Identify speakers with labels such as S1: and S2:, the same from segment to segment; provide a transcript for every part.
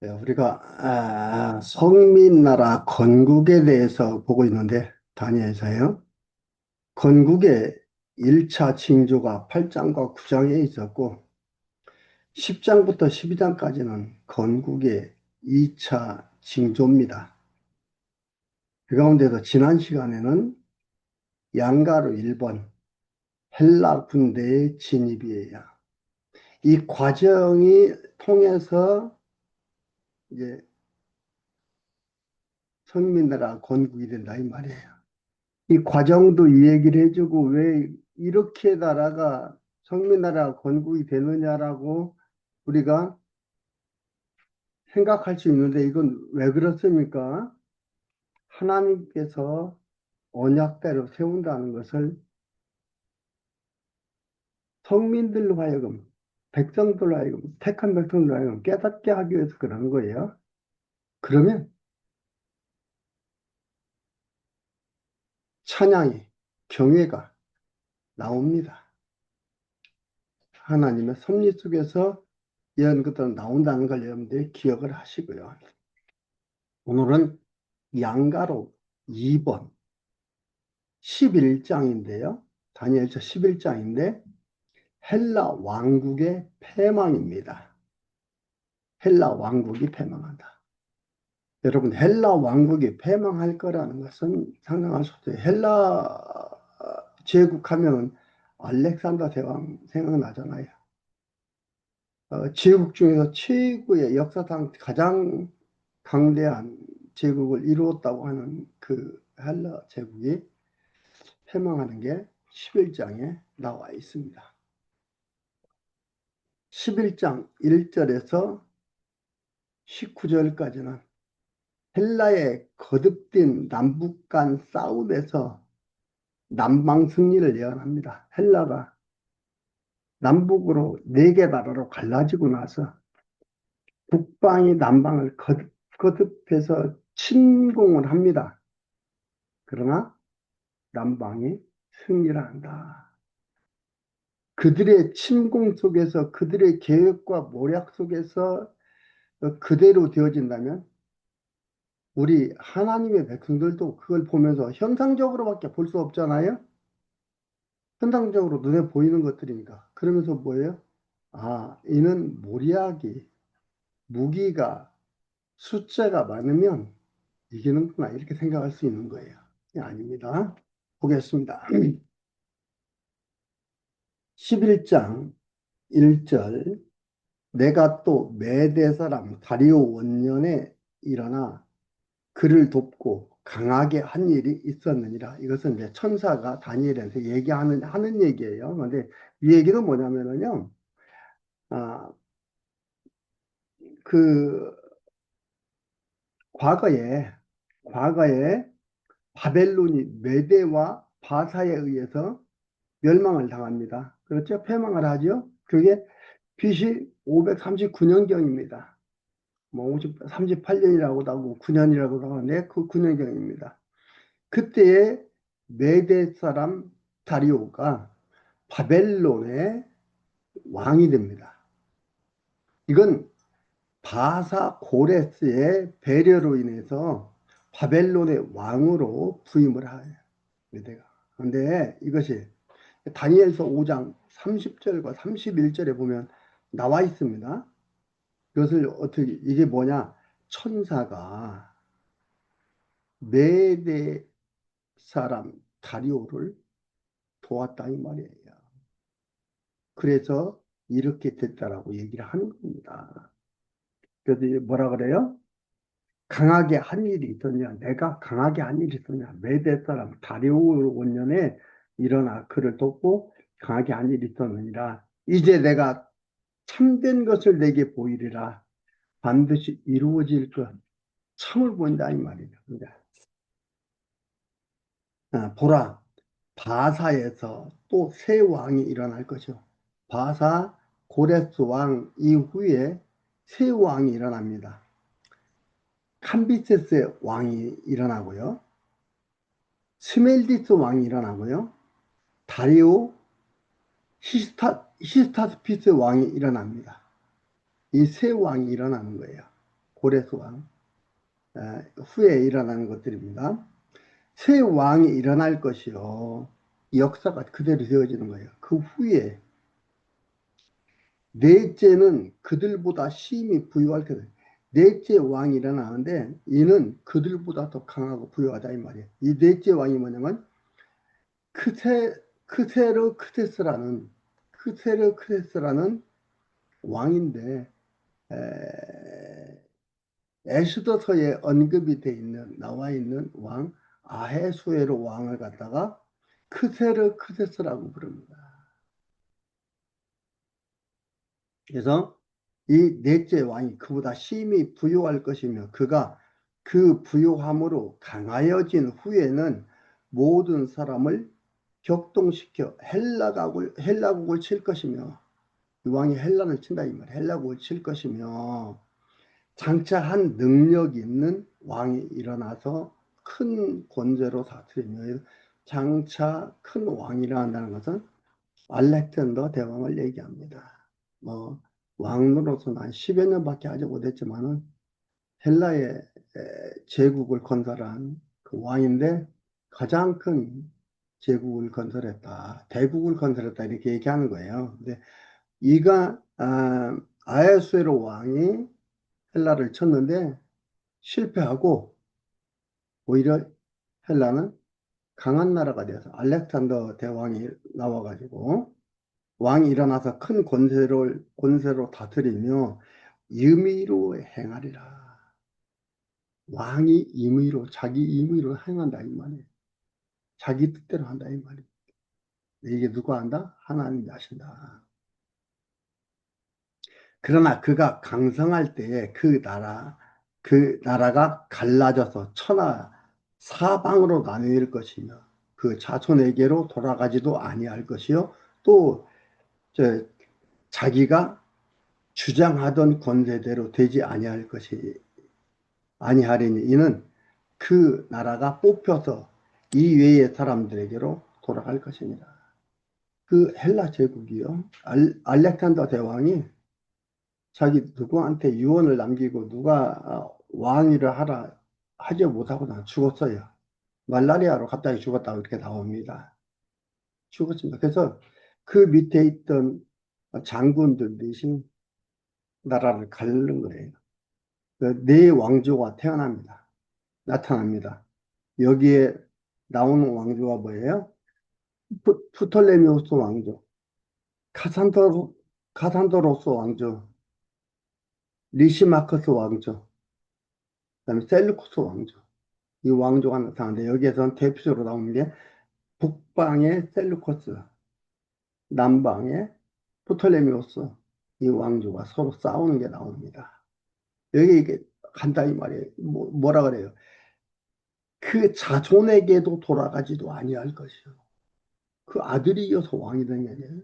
S1: 네, 우리가 성민나라 건국에 대해서 보고 있는데 다니엘서요. 건국의 1차 징조가 8장과 9장에 있었고 10장부터 12장까지는 건국의 2차 징조입니다. 그 가운데서 지난 시간에는 양가로 1번 헬라 군대의 진입이에요. 이 과정이 통해서 이제 성민나라 건국이 된다 이 말이에요. 이 과정도 이 얘기를 해주고 왜 이렇게 나라가 성민나라가 건국이 되느냐라고 우리가 생각할 수 있는데 이건 왜 그렇습니까? 하나님께서 언약대로 세운다는 것을 성민들로 하여금 백성들로 하여금 택한 백성들로 하여금 깨닫게 하기 위해서 그러는 거예요. 그러면 찬양이 경외가 나옵니다. 하나님의 섭리 속에서 이런 것들은 나온다는 걸 여러분들이 기억을 하시고요. 오늘은 양가로 2번 11장인데요. 다니엘서 11장인데 헬라 왕국의 패망입니다. 헬라 왕국이 패망한다. 여러분 헬라 왕국이 패망할 거라는 것은 상상할 수 없어요. 헬라 제국하면 알렉산더 대왕 생각나잖아요. 제국 중에서 최고의 역사상 가장 강대한 제국을 이루었다고 하는 그 헬라 제국이 패망하는 게 11장에 나와 있습니다. 11장 1절에서 19절까지는 헬라의 거듭된 남북 간 싸움에서 남방 승리를 예언합니다. 헬라가 남북으로 4개 나라로 갈라지고 나서 북방이 남방을 거듭해서 침공을 합니다. 그러나 남방이 승리를 한다. 그들의 침공 속에서 그들의 계획과 모략 속에서 그대로 되어진다면 우리 하나님의 백성들도 그걸 보면서 형상적으로밖에 볼 수 없잖아요. 현상적으로 눈에 보이는 것들이니까. 그러면서 뭐예요? 아, 이는 모략이 무기가 숫자가 많으면 이기는구나 이렇게 생각할 수 있는 거예요. 아닙니다. 보겠습니다. 11장 1절 내가 또 메대 사람 다리오 원년에 일어나 그를 돕고 강하게 한 일이 있었느니라. 이것은 이제 천사가 다니엘한테 하는 얘기예요. 그런데 이 얘기는 뭐냐면요. 아, 그 과거에 과거에 바벨론이 메대와 바사에 의해서 멸망을 당합니다. 그렇죠? 패망을 하죠. 그게 BC 539년경입니다. 뭐 38년이라고도 하고 9년이라고도 하는데 그 9년경입니다. 그때에 메대 사람 다리오가 바벨론의 왕이 됩니다. 이건 바사 고레스의 배려로 인해서 바벨론의 왕으로 부임을 해요. 메대가. 그런데 이것이 다니엘서 5장 30절과 31절에 보면 나와 있습니다. 이것을 어떻게 이게 뭐냐? 천사가 메대 사람 다리오를 도왔다 이 말이에요. 그래서 이렇게 됐다라고 얘기를 하는 겁니다. 그래서 뭐라 그래요? 강하게 한 일이 있었냐? 내가 강하게 한 일이 있었냐? 메대 사람 다리오 원년에 일어나 그를 돕고 강하게 한 일이 있었느니라. 이제 내가 참된 것을 내게 보이리라. 반드시 이루어질 것. 참을 본다 이 말이죠. 보라, 바사에서 또 새 왕이 일어날 것이요. 바사 고레스 왕 이후에 새 왕이 일어납니다. 캄비세스 왕이 일어나고요. 스멜디스 왕이 일어나고요. 다리오 히스타스피스 왕이 일어납니다. 이 세 왕이 일어나는 거예요. 고레스 왕 후에 일어나는 것들입니다. 새 왕이 일어날 것이요. 이 역사가 그대로 되어지는 거예요. 그 후에 넷째는 그들보다 심히 부유할 테다. 넷째 왕이 일어나는데 이는 그들보다 더 강하고 부유하다 이 말이에요. 이 넷째 왕이 뭐냐면 크세르 크테스라는 왕인데 에스더서에 언급이 돼 있는 나와 있는 왕 아해수에로 왕을 갖다가 크세르 크테스라고 부릅니다. 그래서 이 넷째 왕이 그보다 심히 부유할 것이며 그가 그 부유함으로 강하여진 후에는 모든 사람을 격동시켜 헬라국을 칠 것이며 이 왕이 헬라를 친다 이 말이에요. 헬라국을 칠 것이며 장차 한 능력 있는 왕이 일어나서 큰 권세로 다스리며 장차 큰 왕이 일어난다는 것은 알렉산더 대왕을 얘기합니다. 뭐 왕으로서는 한 10여 년밖에 하지 못했지만은 헬라의 제국을 건설한 그 왕인데 가장 큰 제국을 건설했다. 대국을 건설했다 이렇게 얘기하는 거예요. 근데 이가 아하수에로 왕이 헬라를 쳤는데 실패하고 오히려 헬라는 강한 나라가 되어서 알렉산더 대왕이 나와가지고 왕이 일어나서 큰 권세로 다스리며 임의로 행하리라. 왕이 자기 임의로 행한다 이 말이에요. 자기 뜻대로 한다 이 말이에요. 이게 누가 한다? 하나님이 하신다. 그러나 그가 강성할 때에 그 나라가 갈라져서 천하 사방으로 나뉠 것이며 그 자손에게로 돌아가지도 아니할 것이요. 또 자기가 주장하던 권세대로 되지 아니하리니 이는 그 나라가 뽑혀서 이 외의 사람들에게로 돌아갈 것입니다. 그 헬라 제국이요. 알렉산더 대왕이 자기 누구한테 유언을 남기고 누가 왕위를 하지 못하고 죽었어요. 말라리아로 갑자기 죽었다고 이렇게 나옵니다. 죽었습니다. 그래서 그 밑에 있던 장군들 대신 나라를 가르는 거예요. 네 왕조가 나타납니다. 여기에 나오는 왕조가 뭐예요? 프톨레미우스 왕조, 카산도로스 왕조, 리시마커스 왕조, 그다음에 셀루쿠스 왕조. 이 왕조가 나타나는데 여기에서는 대표적으로 나오는 게 북방의 셀루커스, 남방의 프톨레미오스 이 왕조가 서로 싸우는 게 나옵니다. 여기 이게 간단히 말이에요. 뭐라 그래요? 그 자손에게도 돌아가지도 아니할 것이요. 그 아들이 이어서 왕이 되는 게 아니에요.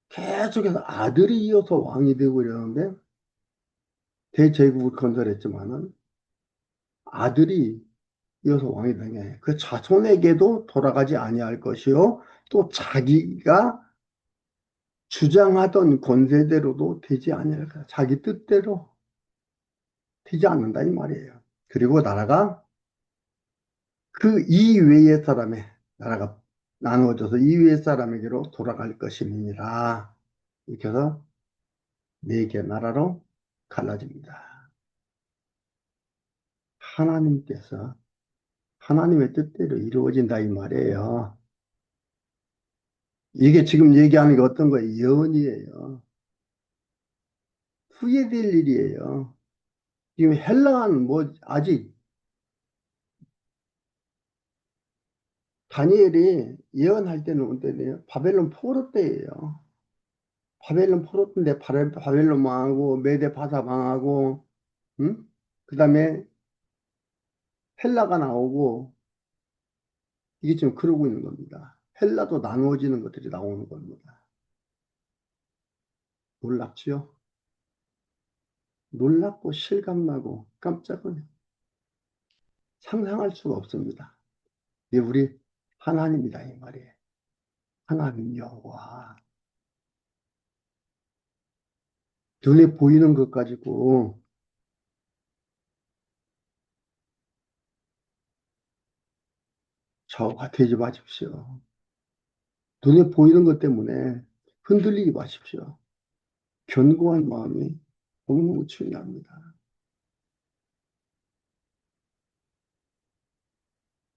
S1: 계속해서 아들이 이어서 왕이 되고 이러는데 대제국을 건설했지만은 아들이 이어서 왕이 되는 게 아니에요. 그 자손에게도 돌아가지 아니할 것이요. 또 자기가 주장하던 권세대로도 되지 아니할 것. 자기 뜻대로 되지 않는다 이 말이에요. 그리고 나라가 그 이외의 나라가 나누어져서 이외의 사람에게로 돌아갈 것임이니라. 이렇게 해서 네 개 나라로 갈라집니다. 하나님께서 하나님의 뜻대로 이루어진다 이 말이에요. 이게 지금 얘기하는 게 어떤 거예요? 예언이에요. 후회될 일이에요. 지금 헬라는 뭐 아직 다니엘이 예언할 때는 언제네요? 바벨론 포로 때예요. 바벨론 포로 때인데 바벨론 망하고 메데 바사 망하고 응? 그다음에 헬라가 나오고 이게 지금 그러고 있는 겁니다. 헬라도 나누어지는 것들이 나오는 겁니다. 놀랍지요? 놀랍고 실감나고 깜짝은 상상할 수가 없습니다. 이게 우리 하나님이다 이 말이에요. 하나님 여호와. 눈에 보이는 것 가지고 좌우가 되지 마십시오. 눈에 보이는 것 때문에 흔들리지 마십시오. 견고한 마음이 너무너무 중요합니다.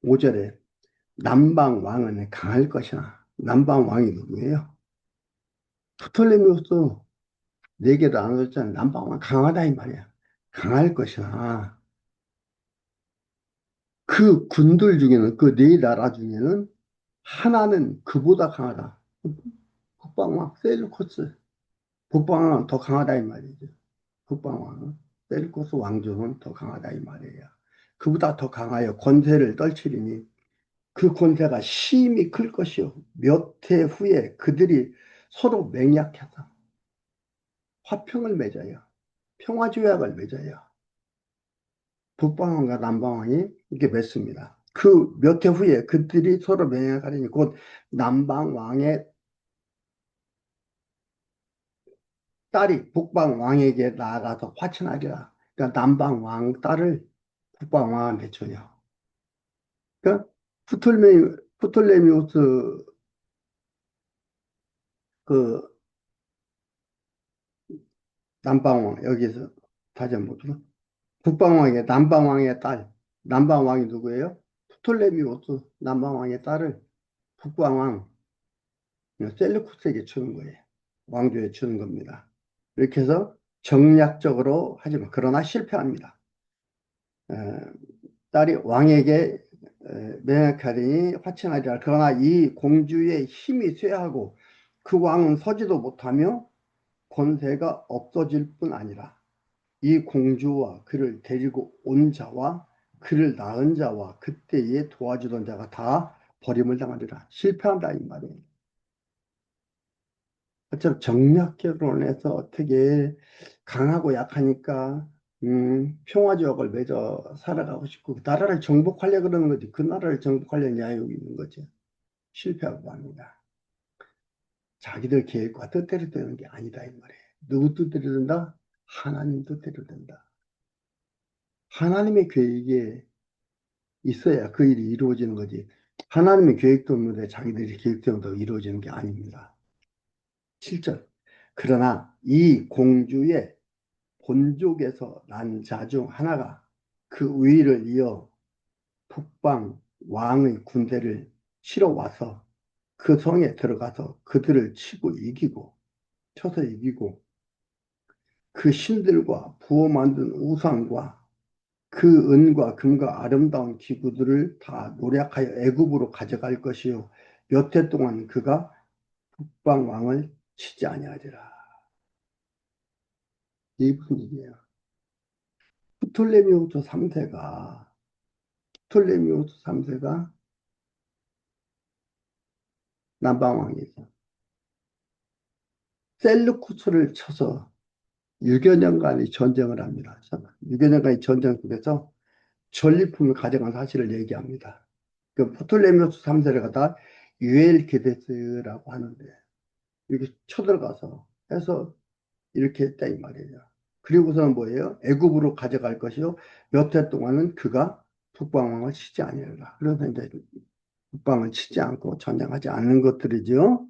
S1: 5절에 남방 왕은 강할 것이나 남방 왕이 누구예요? 프톨레미오스 네 개도 안 얻었잖아요. 남방 왕 강하다 이 말이야. 강할 것이나 그 군들 중에는 그 네 나라 중에는 하나는 그보다 강하다. 북방왕 셀루코스 북방왕은 더 강하다 이 말이죠. 북방왕은 셀루코스 왕조는 더 강하다 이 말이에요. 그보다 더 강하여 권세를 떨치리니 그 권세가 심히 클 것이요. 몇 해 후에 그들이 서로 맹약해서 화평을 맺어요. 평화조약을 맺어요. 북방왕과 남방왕이 이렇게 맺습니다. 그 몇 해 후에 그들이 서로 맹약하리니 곧 남방왕의 딸이 북방왕에게 나아가서 화친하리라. 그러니까 남방왕 딸을 북방왕한테 줘요. 그러니까 프톨레미우스 그 남방왕 여기서 다시 한번 보죠. 북방왕의 남방왕의 딸 남방왕이 누구예요? 프톨레미우스 남방왕의 딸을 북방왕 셀루쿠스에게 주는 거예요. 왕조에 주는 겁니다. 이렇게 해서 정략적으로 하지만 그러나 실패합니다. 에, 딸이 왕에게 매너카린이 화친하리라. 그러나 이 공주의 힘이 쇠하고 그 왕은 서지도 못하며 권세가 없어질 뿐 아니라 이 공주와 그를 데리고 온 자와 그를 낳은 자와 그때에 도와주던 자가 다 버림을 당하리라. 실패한다 이 말이에요. 어차피 정략 결혼해서 어떻게 강하고 약하니까 평화지역을 맺어 살아가고 싶고 그 나라를 정복하려 그러는 거지. 그 나라를 정복하려는 야욕이 있는 거지. 실패하고 합니다. 자기들 계획과 뜻대로 되는 게 아니다 이 말이에요. 누구 뜻대로 된다? 하나님 뜻대로 된다. 하나님의 계획에 있어야 그 일이 이루어지는 거지. 하나님의 계획도 없는데 자기들이 계획대로 이루어지는 게 아닙니다. 7절. 그러나 이 공주의 본족에서 난 자 중 하나가 그 위를 이어 북방 왕의 군대를 치러 와서 그 성에 들어가서 그들을 치고 이기고 쳐서 이기고 그 신들과 부어 만든 우상과 그 은과 금과 아름다운 기구들을 다 노력하여 애굽으로 가져갈 것이요 몇 해 동안 그가 북방 왕을 치지 아니하리라. 이 분위기예요. 프톨레미오스 3세가 프톨레미오스 3세가 남방왕이죠. 셀루쿠스를 쳐서 6여 년간의 전쟁을 합니다. 6여 년간의 전쟁 속에서 전리품을 가져간 사실을 얘기합니다. 그 프톨레미오스 3세를 갖다 유엘게데스라고 하는데 이렇게 쳐들어가서 해서 이렇게 했다 이 말이에요. 그리고서는 뭐예요? 애굽으로 가져갈 것이요. 몇 해 동안은 그가 북방왕을 치지 아니하리라. 그래서 이제 북방을 치지 않고 전쟁하지 않는 것들이죠.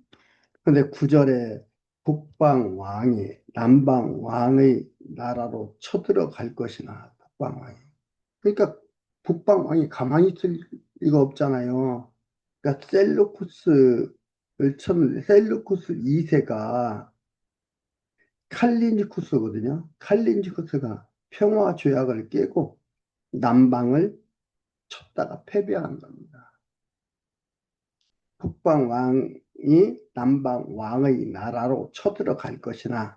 S1: 근데 9절에 북방 왕이 남방 왕의 나라로 쳐들어갈 것이나 북방 왕이. 그러니까 북방 왕이 가만히 있을 리가 없잖아요. 그러니까 셀루쿠스를 쳤는데 셀루쿠스 2세가 칼린지쿠스거든요. 칼린지쿠스가 평화 조약을 깨고 남방을 쳤다가 패배한 겁니다. 북방 왕이 남방 왕의 나라로 쳐들어갈 것이나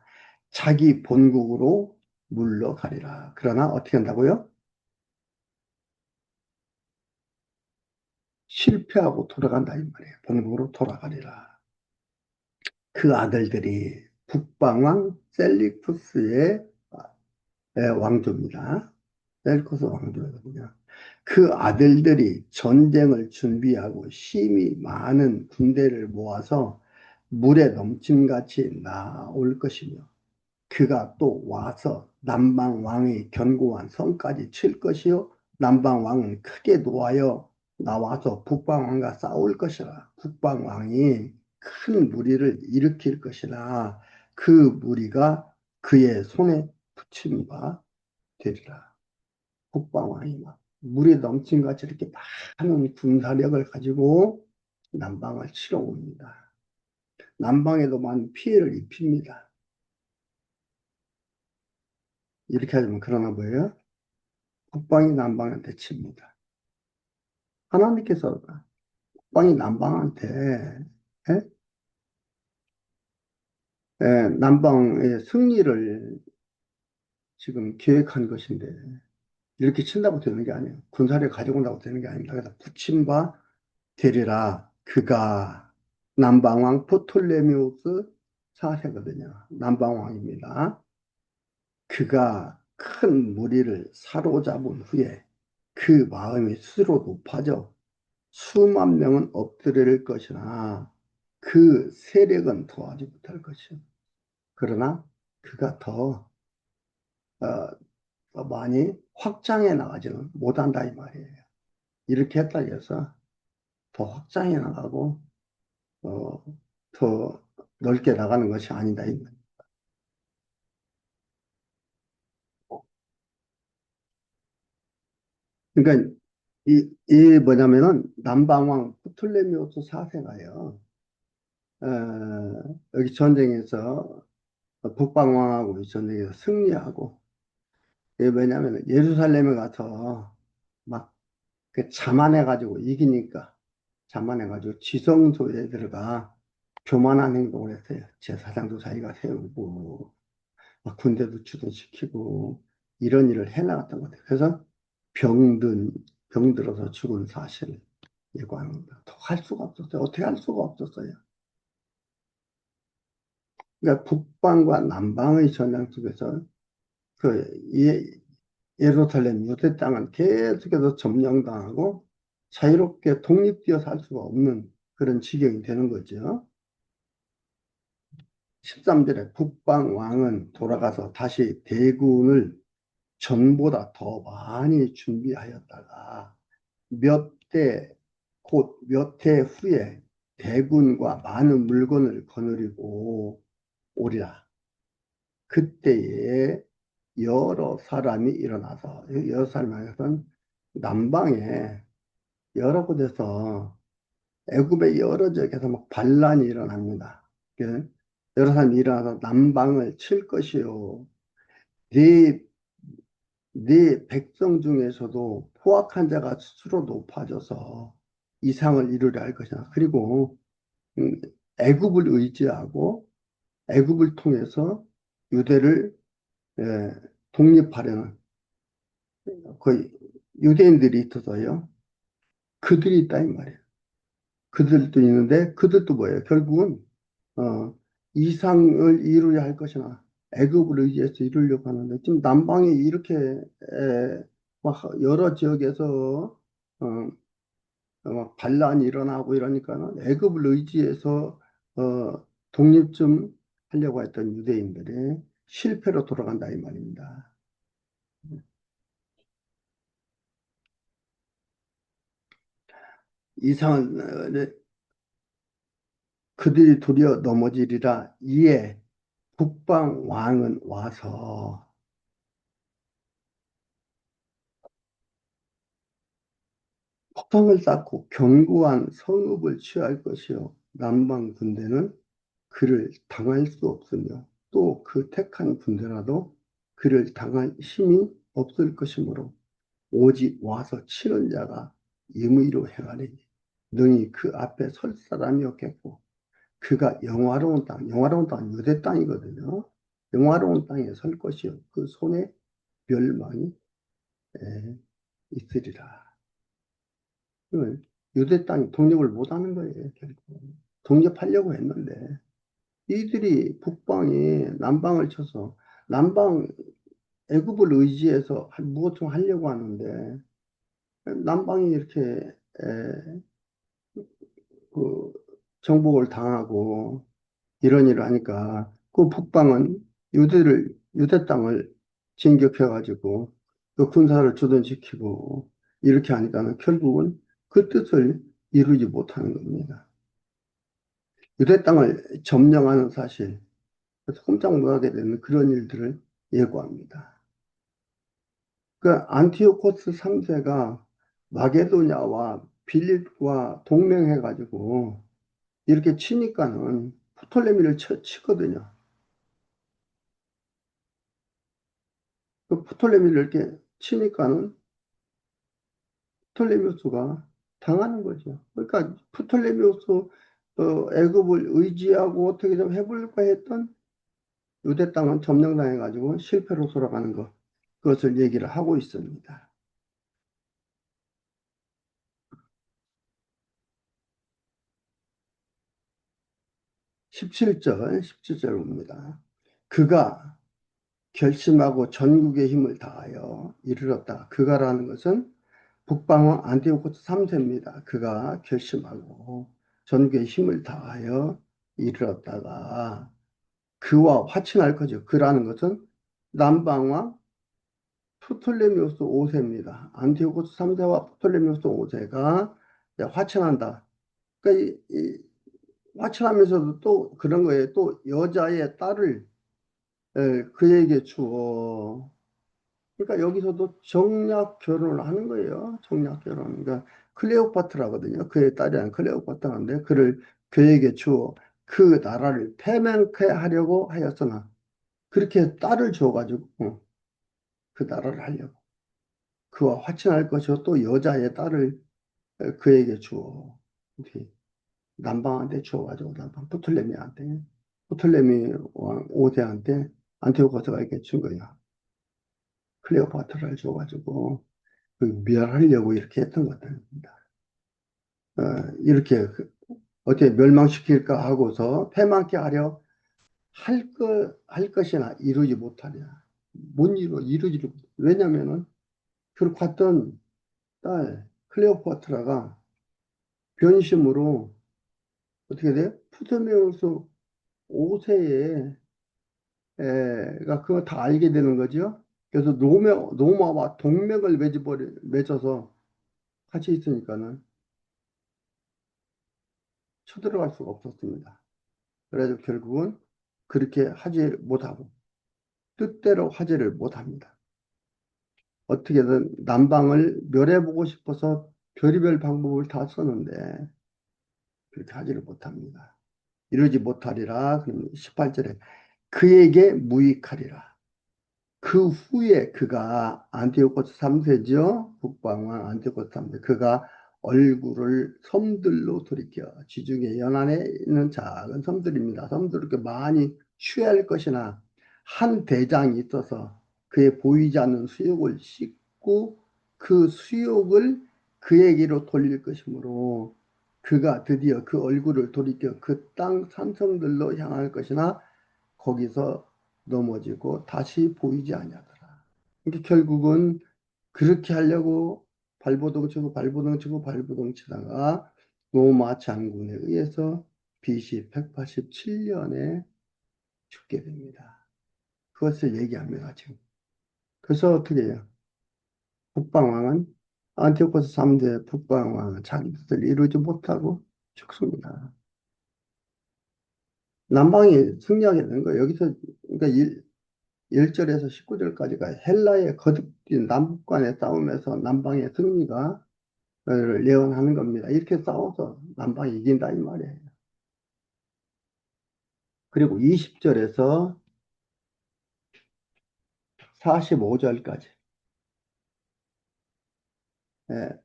S1: 자기 본국으로 물러가리라. 그러나 어떻게 한다고요? 실패하고 돌아간다 이 말이에요. 본국으로 돌아가리라. 그 아들들이 북방왕 셀리쿠스의 왕조입니다. 셀리쿠스 왕조거든요. 그 아들들이 전쟁을 준비하고 심히 많은 군대를 모아서 물에 넘침같이 나올 것이며 그가 또 와서 남방 왕의 견고한 성까지 칠 것이요 남방 왕은 크게 노하여 나와서 북방왕과 싸울 것이라. 북방왕이 큰 무리를 일으킬 것이라. 그 무리가 그의 손에 붙임 바 되리라. 북방왕이 막 물에 넘친 같이 이렇게 많은 군사력을 가지고 남방을 치러 옵니다. 남방에도 많은 피해를 입힙니다. 이렇게 하면 그러나 뭐예요? 북방이 남방한테 칩니다. 하나님께서 북방이 남방한테 예? 남방의 승리를 지금 계획한 것인데 이렇게 친다고 되는 게 아니에요. 군사력 가지고 온다고 되는 게 아닙니다. 그래서 붙임바 되리라. 그가 남방왕 프톨레미우스 4세거든요. 남방왕입니다. 그가 큰 무리를 사로잡은 후에 그 마음이 스스로 높아져 수만 명은 엎드릴 것이나 그 세력은 더하지 못할 것이요. 그러나 그가 더 많이 확장해 나가지는 못한다 이 말이에요. 이렇게 했다 해서 더 확장해 나가고 어, 더 넓게 나가는 것이 아니다 이 말이에요. 그러니까 이 뭐냐면은 남방왕 프톨레미오스 4세가요. 여기 전쟁에서 북방왕하고 이 전쟁에서 승리하고 이게 왜냐면 예루살렘에 가서 막 자만해가지고 이기니까 자만해가지고 지성소에 들어가 교만한 행동을 했어요. 제사장도 자기가 세우고 막 군대도 주둔시키고 이런 일을 해나갔던 것 같아요. 그래서 병든 병들어서 죽은 사실을 예고합니다. 더 할 수가 없었어요. 어떻게 할 수가 없었어요. 그러니까 북방과 남방의 전쟁 속에서 그 예루살렘 유대 땅은 계속해서 점령당하고 자유롭게 독립되어 살 수가 없는 그런 지경이 되는 거죠. 13절에 북방 왕은 돌아가서 다시 대군을 전보다 더 많이 준비하였다가 몇 대, 곧 몇 해 후에 대군과 많은 물건을 거느리고 오리라. 그때에 여러 사람이 일어나서, 여러 사람에서는 남방에 여러 곳에서 애굽의 여러 지역에서 막 반란이 일어납니다. 여러 사람이 일어나서 남방을 칠 것이요. 네, 네 백성 중에서도 포악한 자가 스스로 높아져서 이상을 이루려 할 것이다. 그리고 음, 애굽을 의지하고 애굽을 통해서 유대를 예, 독립하려는 거의 유대인들이 있어서요. 그들이 있다 이 말이에요. 그들도 있는데 그들도 뭐예요? 결국은 어, 이상을 이루려 할 것이나 애굽을 의지해서 이루려고 하는데 지금 남방에 이렇게 막 여러 지역에서 막 반란이 일어나고 이러니까는 애굽을 의지해서 독립 좀 하려고 했던 유대인들이 실패로 돌아간다 이 말입니다. 이상은 그들이 도리어 넘어지리라. 이에 북방 왕은 와서 폭탄을 쌓고 견고한 성읍을 취할 것이요. 남방 군대는 그를 당할 수 없으며 또 그 택한 군대라도 그를 당할 힘이 없을 것이므로 오직 와서 치는 자가 임의로 행하리니 능히 그 앞에 설 사람이 없겠고 그가 영화로운 땅, 영화로운 땅은 유대 땅이거든요. 영화로운 땅에 설 것이요. 그 손에 멸망이 에, 있으리라. 유대 땅이 독립을 못하는 거예요. 결국. 독립하려고 했는데 이들이 북방이 남방을 쳐서 남방 애굽을 의지해서 무엇 좀 하려고 하는데 남방이 이렇게 그 정복을 당하고 이런 일을 하니까 그 북방은 유대 땅을 진격해 가지고 그 군사를 주둔시키고 이렇게 하니까는 결국은 그 뜻을 이루지 못하는 겁니다. 유대 땅을 점령하는 사실, 그래서 꼼짝 못하게 되는 그런 일들을 예고합니다. 그 안티오코스 3세가 마게도냐와 빌립과 동맹해가지고 이렇게 치니까는 프톨레미를 치거든요. 그 프톨레미를 이렇게 치니까는 프톨레미우스가 당하는 거죠. 그러니까 프톨레미우스 애굽을 의지하고 어떻게 좀 해볼까 했던 유대 땅은 점령당해가지고 실패로 돌아가는 것, 그것을 얘기를 하고 있습니다. 17절입니다. 그가 결심하고 전국의 힘을 다하여 이르렀다. 그가라는 것은 북방왕 안티오코스 3세입니다. 그가 결심하고 전국의 힘을 다하여 이르렀다가 그와 화친할 거죠. 그라는 것은 남방왕 프톨레미우스 5세입니다. 안티오코스 3세와 프톨레미우스 5세가 화친한다. 그러니까 화친하면서도 또 그런 거예요. 또 여자의 딸을 그에게 주어. 그러니까 여기서도 정략 결혼을 하는 거예요. 정략 결혼. 그러니까 클레오파트라거든요. 그의 딸이 아닌 클레오파트라인데 그를 그에게 주어 그 나라를 패맹케 하려고 하였으나 그렇게 딸을 줘가지고 그 나라를 하려고 그와 화친할 것이요 또 여자의 딸을 그에게 주어 이렇게 남방한테 주어가지고 남방 프톨레미 왕 5세한테 안티오코스가 이렇게 준 거야. 클레오파트라를 줘가지고 그 멸하려고 이렇게 했던 것 같습니다. 어, 이렇게 어떻게 멸망시킬까 하고서 패망케 하려 할 것이나 이루지 못하냐. 못 이루지 못. 왜냐면은 그렇게 갔던 딸 클레오파트라가 변심으로 어떻게 돼? 프토메우스 5세에 가 그거 다 알게 되는 거죠. 그래서 로마와 동맹을 맺어서 같이 있으니까는 쳐들어갈 수가 없었습니다. 그래서 결국은 그렇게 하지 못하고 뜻대로 하지를 못합니다. 어떻게든 남방을 멸해보고 싶어서 별의별 방법을 다 썼는데 그렇게 하지를 못합니다. 이러지 못하리라. 그럼 18절에 그에게 무익하리라. 그 후에 그가 안티오코스 3세죠. 북방왕 안티오코스 3세. 그가 얼굴을 섬들로 돌이켜 지중해 연안에 있는 작은 섬들입니다. 섬들 이렇게 많이 취할 것이나 한 대장이 있어서 그의 보이지 않는 수욕을 씻고 그 수욕을 그에게로 돌릴 것이므로 그가 드디어 그 얼굴을 돌이켜 그 땅 산성들로 향할 것이나 거기서 넘어지고 다시 보이지 아니하더라. 그러니까 결국은 그렇게 하려고 발버둥 치다가 로마 장군에 의해서 BC 187년에 죽게 됩니다. 그것을 얘기합니다, 지금. 그래서 어떻게 해요? 북방왕은 안티오코스 3대 북방왕은 자기 뜻을 이루지 못하고 죽습니다. 남방이 승리하게 되는 거예요. 여기서 그러니까 1절에서 19절까지가 헬라의 거듭된 남북 간의 싸움에서 남방의 승리가 예언하는 겁니다. 이렇게 싸워서 남방이 이긴다 이 말이에요. 그리고 20절에서 45절까지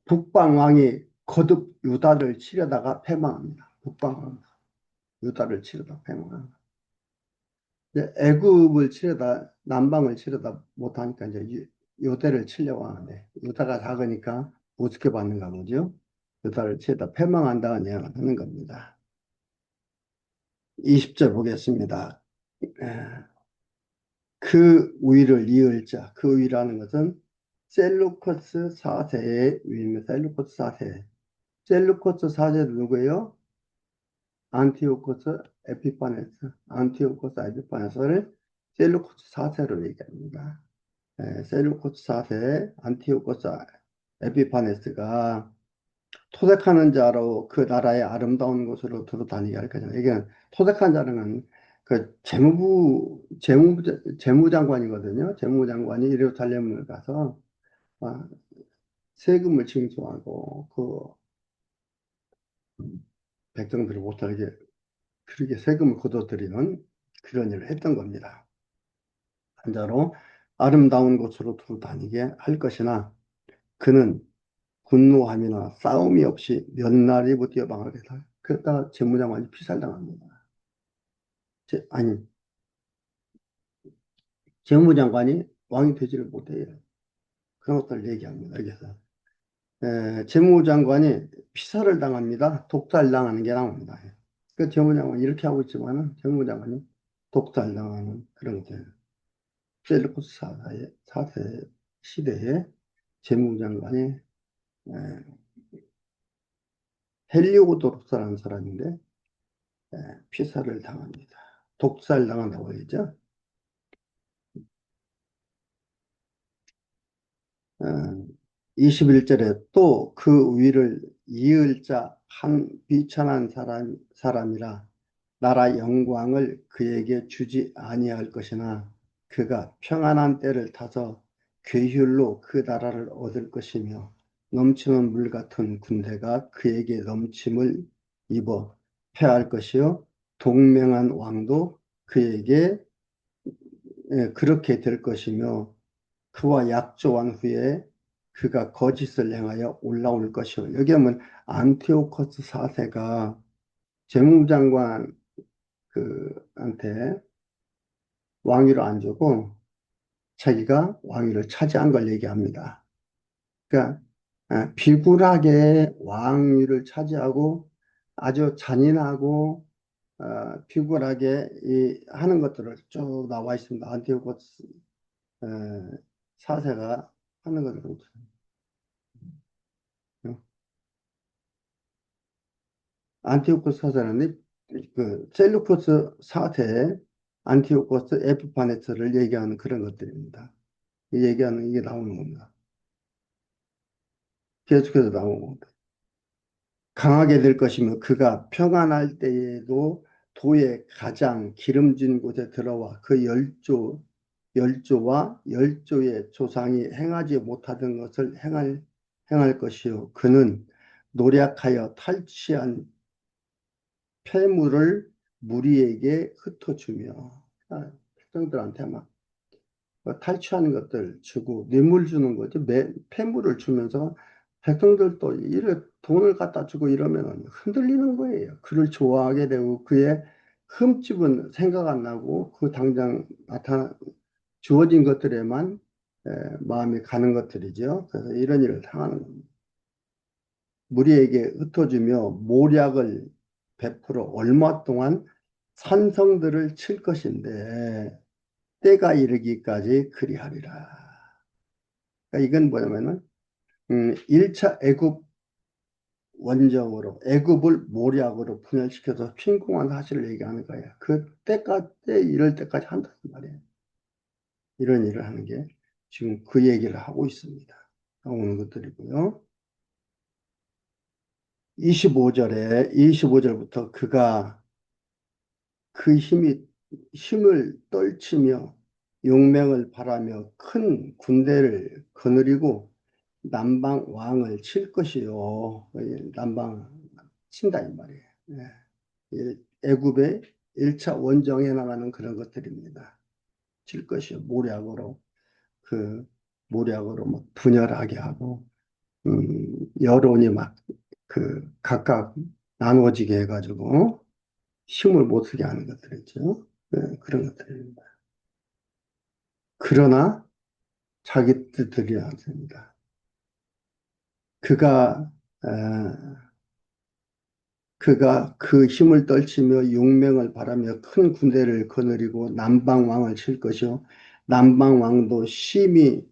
S1: 북방왕이 거듭 유다를 치려다가 패망합니다. 북방왕 유다를 치려다 패망합니다. 애굽을 치려다 남방을 치려다 못하니까 이제 유대를 치려고 하는데 유다가 작으니까 우습게 받는가 보죠. 유다를 치려다 패망한다는 얘기를 하는 겁니다. 20절 보겠습니다. 그 위를 이을 자, 그 위라는 것은 셀루커스 4세의 위입니다. 셀루커스 4세. 셀루커스 4세도 누구예요? 안티오코스 에피파네스. 안티오코스 에피파네스를 셀루코스 4세로 얘기합니다. 셀루코스 4세 안티오코스 에피파네스가 토색하는 자로 그 나라의 아름다운 곳으로 두루 다니게 할 거잖아요. 이게 토색한 자는 그 재무장관이거든요. 재무장관이 예루살렘을 가서 아, 세금을 징수하고 그 백성들을 못하게 그렇게 세금을 걷어들이는 그런 일을 했던 겁니다. 한 자로 아름다운 곳으로 두루 다니게 할 것이나 그는 분노함이나 싸움이 없이 몇 날이 못 뛰어방하게 다 그러다 재무장관이 피살당합니다. 아니 재무장관이 왕이 되지를 못해요. 그런 것들을 얘기합니다. 그래서 재무장관이 피살을 당합니다. 독살당하는 게 나옵니다. 그 재무장관이 이렇게 하고 있지만은 재무장관이 독살당하는 그런 게 셀루쿠스 사세 시대에 재무장관이 에, 헬리오도로스라는 사람인데 피살을 당합니다. 독살당한다고 했죠. 21절에 또 그 위를 이을 자 한 비천한 사람이라 나라 영광을 그에게 주지 아니할 것이나 그가 평안한 때를 타서 괴휼로 그 나라를 얻을 것이며 넘치는 물 같은 군대가 그에게 넘침을 입어 패할 것이요 동맹한 왕도 그에게 그렇게 될 것이며 그와 약조한 후에 그가 거짓을 행하여 올라올 것이요. 여기 하면 안티오코스 4세가 재무장관 그한테 왕위를 안 주고 자기가 왕위를 차지한 걸 얘기합니다. 그러니까 비굴하게 왕위를 차지하고 아주 잔인하고 비굴하게 하는 것들을 쭉 나와 있습니다. 안티오코스 4세가 하는 것을 안티오코스 사사는 그 셀루코스 사태 안티오코스 에피파네스를 얘기하는 그런 것들입니다. 이 얘기하는 이게 나오는 겁니다. 계속해서 나오는 겁니다. 강하게 될 것이며 그가 평안할 때에도 도의 가장 기름진 곳에 들어와 그 열조와 열조의 조상이 행하지 못하던 것을 행할 것이요 그는 노력하여 탈취한 폐물을 무리에게 흩어주며 백성들한테 막 탈취하는 것들 주고 뇌물 주는 거죠. 폐물을 주면서 백성들도 이래 돈을 갖다 주고 이러면 흔들리는 거예요. 그를 좋아하게 되고 그의 흠집은 생각 안 나고 그 당장 주어진 것들에만 마음이 가는 것들이죠. 그래서 이런 일을 당하는 겁니다. 무리에게 흩어주며 모략을 베풀어 얼마 동안 산성들을 칠 것인데 때가 이르기까지 그리하리라. 그러니까 이건 뭐냐면은 1차 애굽 원정으로 애굽을 모략으로 분열시켜서 핀공한 사실을 얘기하는 거예요. 그 때까지 이럴 때까지 한다는 말이에요. 이런 일을 하는 게 지금 그 얘기를 하고 있습니다. 나오는 것들이고요. 25절부터 그가 그 힘을 떨치며 용맹을 바라며 큰 군대를 거느리고 남방 왕을 칠 것이요. 남방 친다 이 말이에요. 애굽의 1차 원정에 나가는 그런 것들입니다. 칠 것이요. 모략으로 그 모략으로 막 분열하게 하고 여론이 막 각각 나누어지게 해가지고 힘을 못 쓰게 하는 것들이죠. 그런 것들입니다. 그러나 자기 뜻들이 않습니다. 그가 에, 그가 그 힘을 떨치며 용맹을 바라며 큰 군대를 거느리고 남방 왕을 칠 것이요 남방 왕도 심히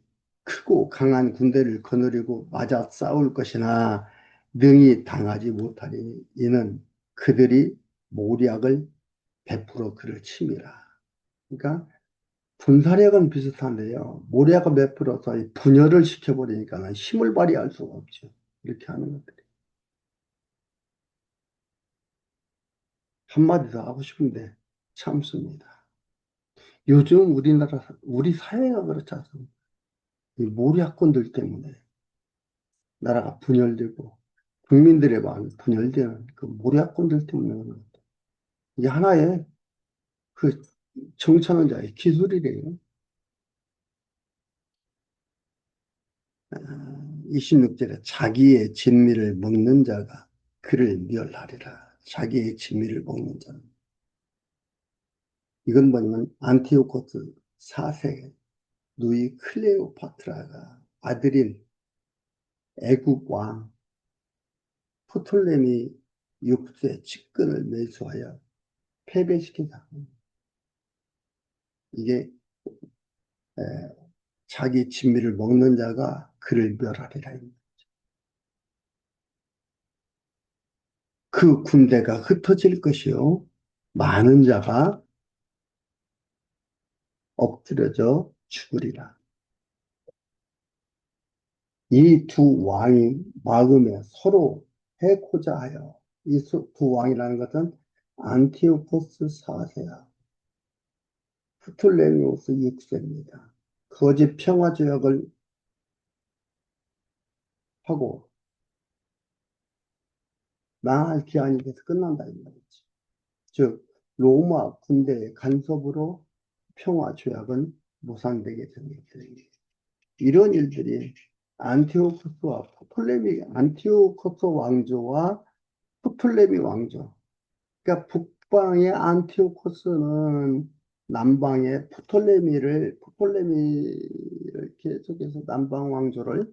S1: 크고 강한 군대를 거느리고 맞아 싸울 것이나 능히 당하지 못하리니 이는 그들이 모략을 베풀어 그를 침이라. 그러니까 분사력은 비슷한데요. 모략을 베풀어서 분열을 시켜버리니까 힘을 발휘할 수가 없죠. 이렇게 하는 것들이. 한마디 더 하고 싶은데 참습니다. 요즘 우리 사회가 그렇지 않습니까? 이 몰이학군들 때문에 나라가 분열되고 국민들의 마음이 분열되는 그 몰이학군들 때문에 그런 것 같아요. 이게 하나의 그 정치하는 자의 기술이래요. 26절에 자기의 진미를 먹는 자가 그를 멸하리라. 자기의 진미를 먹는 자는. 이건 뭐냐면 안티오코스 4세 누이 클레오파트라가 아들인 애국 왕 프톨레미 6세 측근을 매수하여 패배시킨 사건. 이게 에, 자기 진미를 먹는 자가 그를 멸하리라. 그 군대가 흩어질 것이요. 많은 자가 엎드려져 죽으리라. 이 두 왕이 마음에 서로 해코자 하여 이 두 왕이라는 것은 안티오코스 4세야 프툴레미오스 6세입니다. 거짓 평화 조약을 하고 망할 기한이 돼서 끝난다 이 말이지. 즉 로마 군대의 간섭으로 평화 조약은 무산되게 됩니다. 이런 일들이 안티오코스 왕조와 프톨레미 왕조. 그러니까 북방의 안티오코스는 남방의 프톨레미를 계속해서 남방 왕조를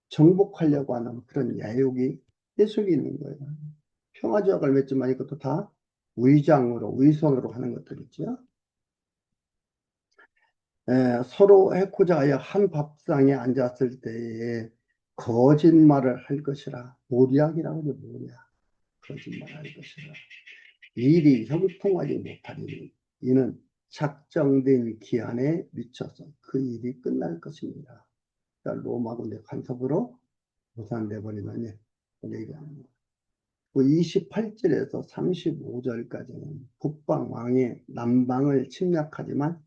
S1: 정복하려고 하는 그런 야욕이 계속 있는 거예요. 평화조약을 맺지만 이것도 다 위선으로 하는 것들이죠. 서로 해코자 하여 한 밥상에 앉았을 때에 거짓말을 할 것이라. 모략이라고 하죠, 모략. 거짓말을 할 것이라. 일이 형통하지 못하리니 이는 작정된 기한에 미쳐서 그 일이 끝날 것입니다. 그러니까 로마 군대 간섭으로 무산돼 버리다니 얘기합니다. 28절에서 35절까지는 북방 왕이 남방을 침략하지만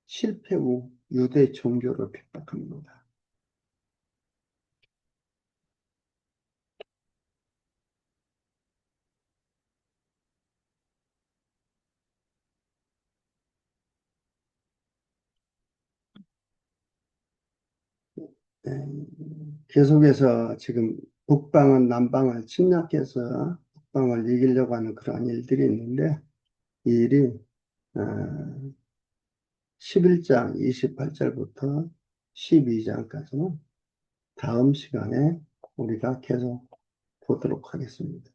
S1: 실패 후 유대 종교를 핍박합니다. 네, 계속해서 지금 북방은 남방을 침략해서 북방을 이기려고 하는 그런 일들이 있는데 이 일이 11장 28절부터 12장까지는 다음 시간에 우리가 계속 보도록 하겠습니다.